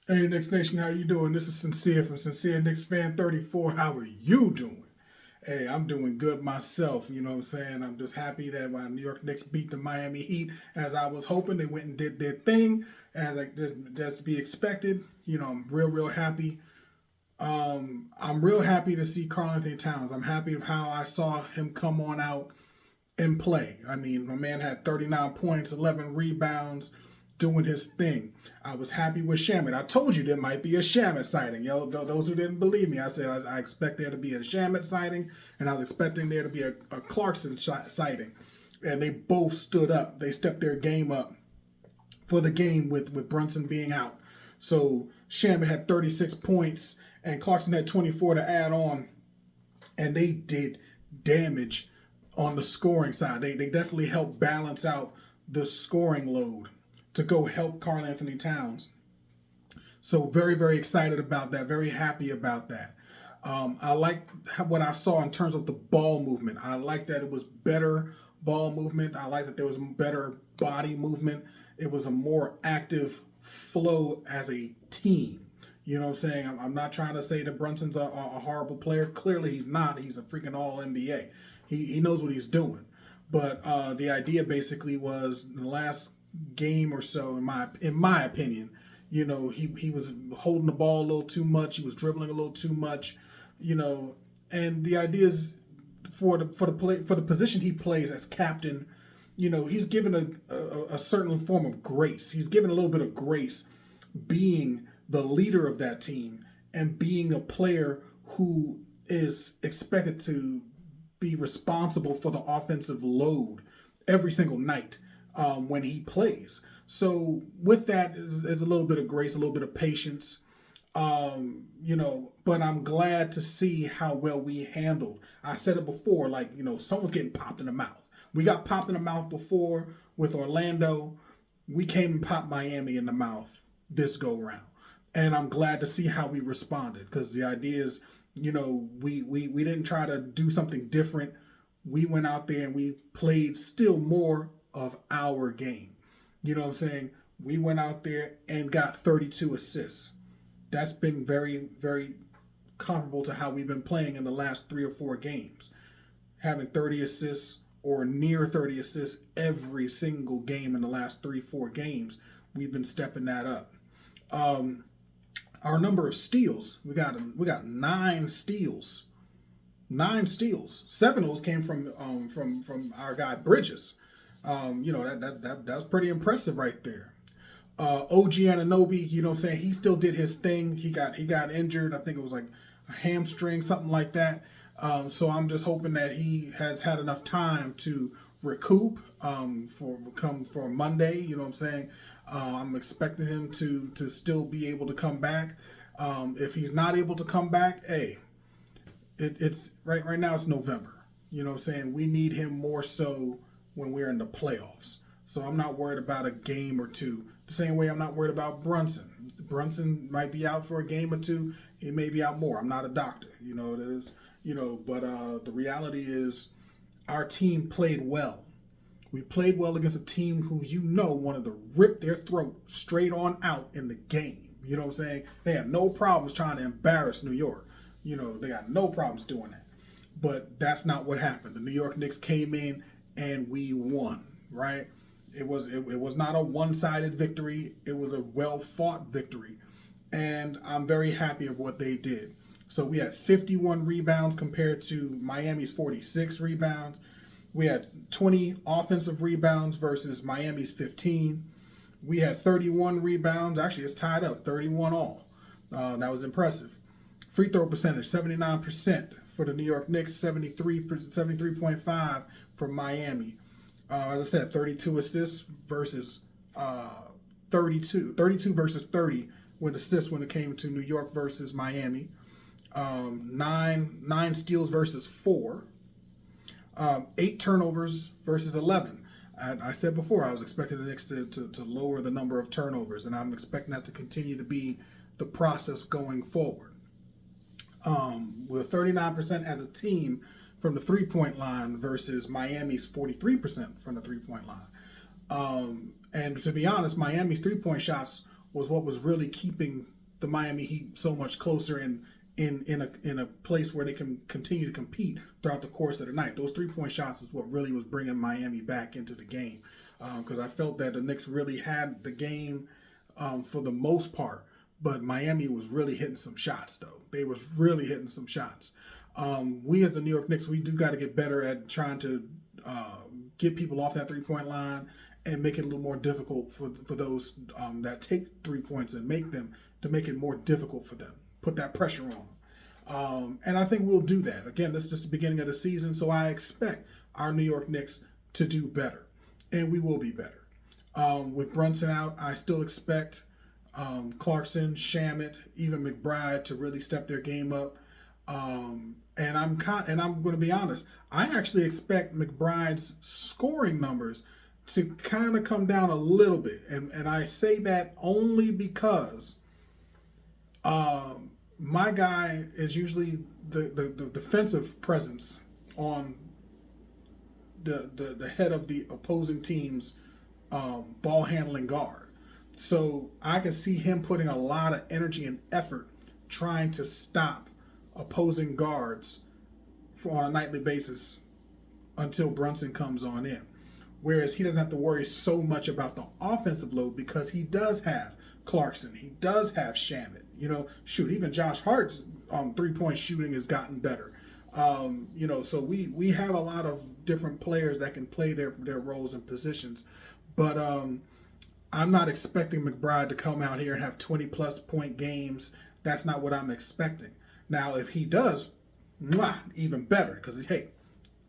Hey, Knicks Nation, how you doing? This is Sincere from Sincere Knicks Fan 34. How are you doing? Hey, I'm doing good myself. You know what I'm saying? I'm just happy that my New York Knicks beat the Miami Heat as I was hoping. They went and did their thing as I just to be expected. I'm real happy. I'm real happy to see Karl Anthony Towns. I'm happy of how I saw him come on out and play. I mean, my man had 39 points, 11 rebounds, doing his thing. I was happy with Shamet. I told you there might be a Shamet sighting. Those who didn't believe me, I said I expect there to be a Shamet sighting, and I was expecting there to be a Clarkson sighting. And they both stood up. They stepped their game up for the game with Brunson being out. So Shamet had 36 points, and Clarkson had 24 to add on, and they did damage on the scoring side. They definitely helped balance out the scoring load to go help Karl Anthony Towns. So very excited about that. Very happy about that. I like what I saw in terms of the ball movement. I like that it was better ball movement. I like that there was better body movement. It was a more active flow as a team. You know what I'm saying? I'm not trying to say that Brunson's a horrible player. Clearly, he's not. He's a freaking all NBA. He knows what he's doing. But the idea basically was in the last game or so, in my opinion, he was holding the ball a little too much. He was dribbling a little too much. And the idea is for the position he plays as captain. He's given a certain form of grace. He's given a little bit of grace being the leader of that team and being a player who is expected to be responsible for the offensive load every single night when he plays. So with that is a little bit of grace, a little bit of patience, but I'm glad to see how well we handled. I said it before, someone's getting popped in the mouth. We got popped in the mouth before with Orlando. We came and popped Miami in the mouth this go round. And I'm glad to see how we responded, because the idea is, we didn't try to do something different. We went out there and we played still more of our game. You know what I'm saying? We went out there and got 32 assists. That's been very comparable to how we've been playing in the last 3 or 4 games. Having 30 assists or near 30 assists every single game in the last 3 or 4 games, we've been stepping that up. Our number of steals, we got 9 steals. 9 steals. 7 of those came from our guy Bridges. That was pretty impressive right there. OG Anunoby, you know what I'm saying, he still did his thing. He got injured. I think it was like a hamstring, something like that. So I'm just hoping that he has had enough time to recoup for Monday. You know what I'm saying? I'm expecting him to still be able to come back. If he's not able to come back, hey, it's right now it's November. You know what I'm saying? We need him more so when we're in the playoffs. So I'm not worried about a game or two. The same way I'm not worried about Brunson. Brunson might be out for a game or two. He may be out more. I'm not a doctor. But the reality is our team played well. We played well against a team who wanted to rip their throat straight on out in the game. You know what I'm saying? They had no problems trying to embarrass New York. They got no problems doing that. But that's not what happened. The New York Knicks came in and we won, right? It was not a one-sided victory. It was a well-fought victory. And I'm very happy of what they did. So we had 51 rebounds compared to Miami's 46 rebounds. We had 20 offensive rebounds versus Miami's 15. We had 31 rebounds. Actually, it's tied up, 31 all. That was impressive. Free throw percentage, 79% for the New York Knicks, 73.5 for Miami. As I said, 32 assists versus 32 versus 30 with assists when it came to New York versus Miami. Nine steals versus 4. 8 turnovers versus 11. I said before I was expecting the Knicks to lower the number of turnovers, and I'm expecting that to continue to be the process going forward. With 39% as a team from the three-point line versus Miami's 43% from the three-point line. And to be honest, Miami's three-point shots was what was really keeping the Miami Heat so much closer in a place where they can continue to compete throughout the course of the night. Those 3-point shots was what really was bringing Miami back into the game, because I felt that the Knicks really had the game for the most part, but Miami was really hitting some shots though. They was really hitting some shots. We as the New York Knicks, we do got to get better at trying to get people off that 3-point line and make it a little more difficult for those that take 3 points and make it more difficult for them. Put that pressure on. And I think we'll do that. Again, this is just the beginning of the season, so I expect our New York Knicks to do better. And we will be better. With Brunson out, I still expect Clarkson, Shamet, even McBride to really step their game up. And I'm going to be honest, I actually expect McBride's scoring numbers to kind of come down a little bit. And I say that only because my guy is usually the defensive presence on the head of the opposing team's ball handling guard. So I can see him putting a lot of energy and effort trying to stop opposing guards on a nightly basis until Brunson comes on in. Whereas he doesn't have to worry so much about the offensive load because he does have Clarkson. He does have Shamet. Even Josh Hart's 3-point shooting has gotten better. So we have a lot of different players that can play their roles and positions. But I'm not expecting McBride to come out here and have 20-plus point games. That's not what I'm expecting. Now, if he does, even better, because, hey,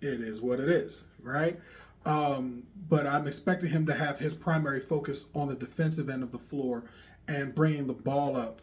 it is what it is, right? But I'm expecting him to have his primary focus on the defensive end of the floor and bringing the ball up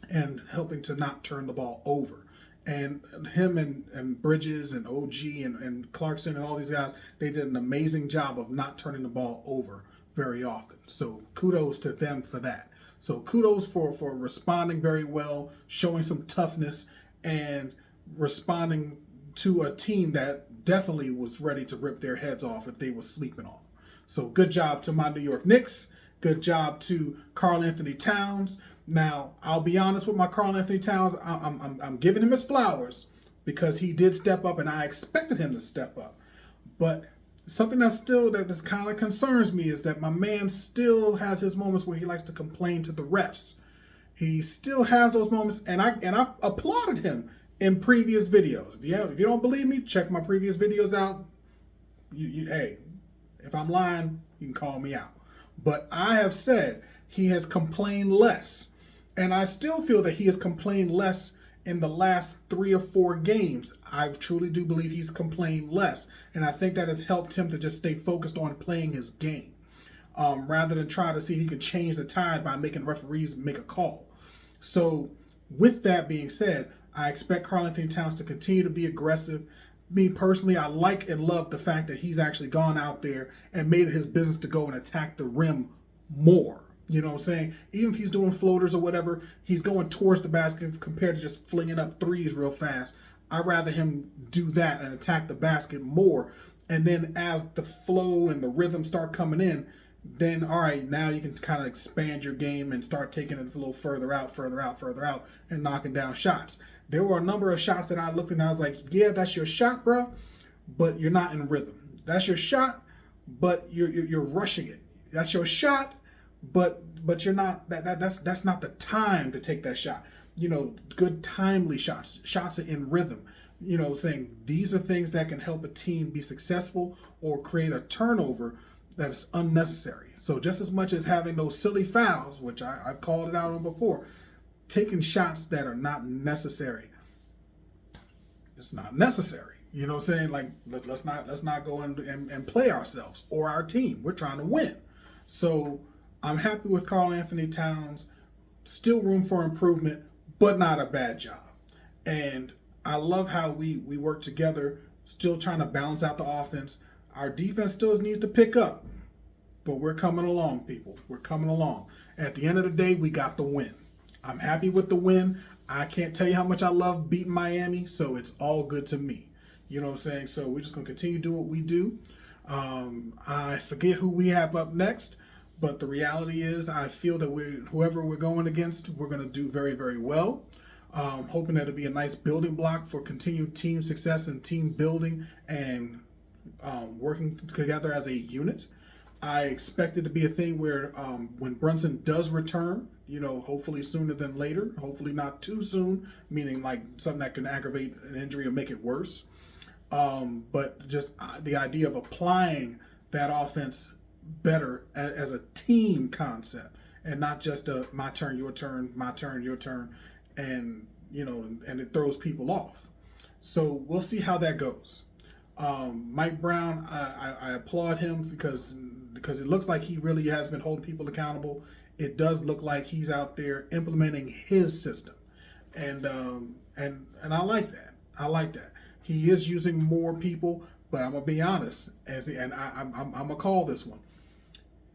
and helping to not turn the ball over. And him and Bridges and OG and Clarkson and all these guys, they did an amazing job of not turning the ball over very often. So kudos to them for that. So kudos for responding very well, showing some toughness, and responding to a team that definitely was ready to rip their heads off if they were sleeping on. So good job to my New York Knicks. Good job to Karl-Anthony Towns. Now, I'll be honest with my Karl-Anthony Towns. I'm giving him his flowers because he did step up, and I expected him to step up. But something that kind of concerns me is that my man still has his moments where he likes to complain to the refs. He still has those moments, and I applauded him in previous videos. If you don't believe me, check my previous videos out. Hey, if I'm lying, you can call me out. But I have said he has complained less, and I still feel that he has complained less in the last 3 or 4 games. I truly do believe he's complained less, and I think that has helped him to just stay focused on playing his game, rather than try to see if he can change the tide by making referees make a call. So with that being said, I expect Karl-Anthony Towns to continue to be aggressive. Me personally, I like and love the fact that he's actually gone out there and made it his business to go and attack the rim more. You know what I'm saying? Even if he's doing floaters or whatever, he's going towards the basket compared to just flinging up threes real fast. I'd rather him do that and attack the basket more. And then as the flow and the rhythm start coming in, then, all right, now you can kind of expand your game and start taking it a little further out, and knocking down shots. There were a number of shots that I looked at and I was like, yeah, that's your shot, bro, but you're not in rhythm. That's your shot, but you're rushing it. That's your shot, but you're not. That's not the time to take that shot. Good timely shots. Shots are in rhythm. Saying these are things that can help a team be successful or create a turnover that is unnecessary. So just as much as having those silly fouls, which I've called it out on before, taking shots that are not necessary. It's not necessary. You know what I'm saying? Like, let's not go and play ourselves or our team. We're trying to win. So I'm happy with Karl-Anthony Towns. Still room for improvement, but not a bad job. And I love how we work together, still trying to balance out the offense. Our defense still needs to pick up, but we're coming along, people. We're coming along. At the end of the day, we got the win. I'm happy with the win. I can't tell you how much I love beating Miami, so it's all good to me. You know what I'm saying? So we're just going to continue to do what we do. I forget who we have up next, But the reality is, I feel that whoever we're going against, we're going to do very, very well. Hoping that it'll be a nice building block for continued team success and team building and working together as a unit. I expect it to be a thing where when Brunson does return, hopefully sooner than later, hopefully not too soon, meaning like something that can aggravate an injury or make it worse. But just the idea of applying that offense better as a team concept and not just a my turn, your turn, my turn, your turn, and and it throws people off. So we'll see how that goes. Mike Brown, I applaud him because it looks like he really has been holding people accountable. It does look like he's out there implementing his system, and I like that. I like that. He is using more people, but I'm gonna be honest, I'm gonna call this one.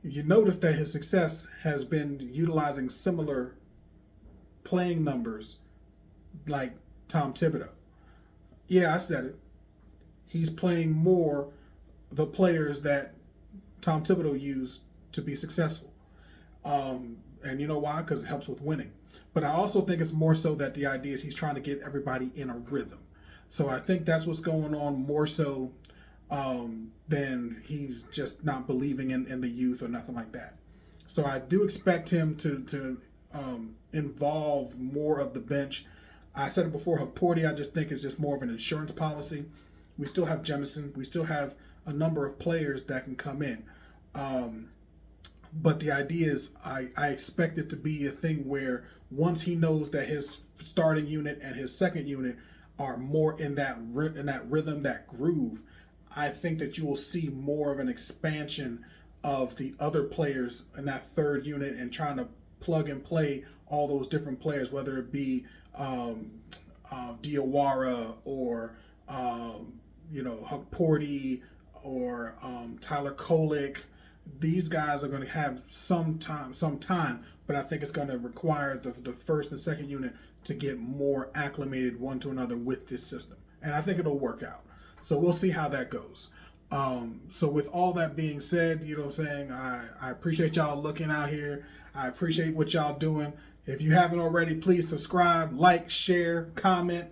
You notice that his success has been utilizing similar playing numbers like Tom Thibodeau. Yeah, I said it. He's playing more the players that Tom Thibodeau used to be successful. And you know why? Because it helps with winning. But I also think it's more so that the idea is he's trying to get everybody in a rhythm. So I think that's what's going on more so than he's just not believing in the youth or nothing like that. So I do expect him to involve more of the bench. I said it before, Haporti I just think is just more of an insurance policy. We still have Jemison. We still have a number of players that can come in. But the idea is I expect it to be a thing where once he knows that his starting unit and his second unit are more in that rhythm, that groove, I think that you will see more of an expansion of the other players in that third unit and trying to plug and play all those different players, whether it be Diawara or Haporti or Tyler Kolek. These guys are going to have some time, but I think it's going to require the first and second unit to get more acclimated one to another with this system. And I think it'll work out. So we'll see how that goes. So with all that being said, you know what I'm saying, I appreciate y'all looking out here. I appreciate what y'all doing. If you haven't already, please subscribe, like, share, comment.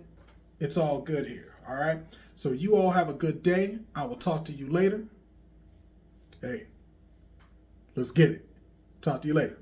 It's all good here. All right. So you all have a good day. I will talk to you later. Hey, let's get it. Talk to you later.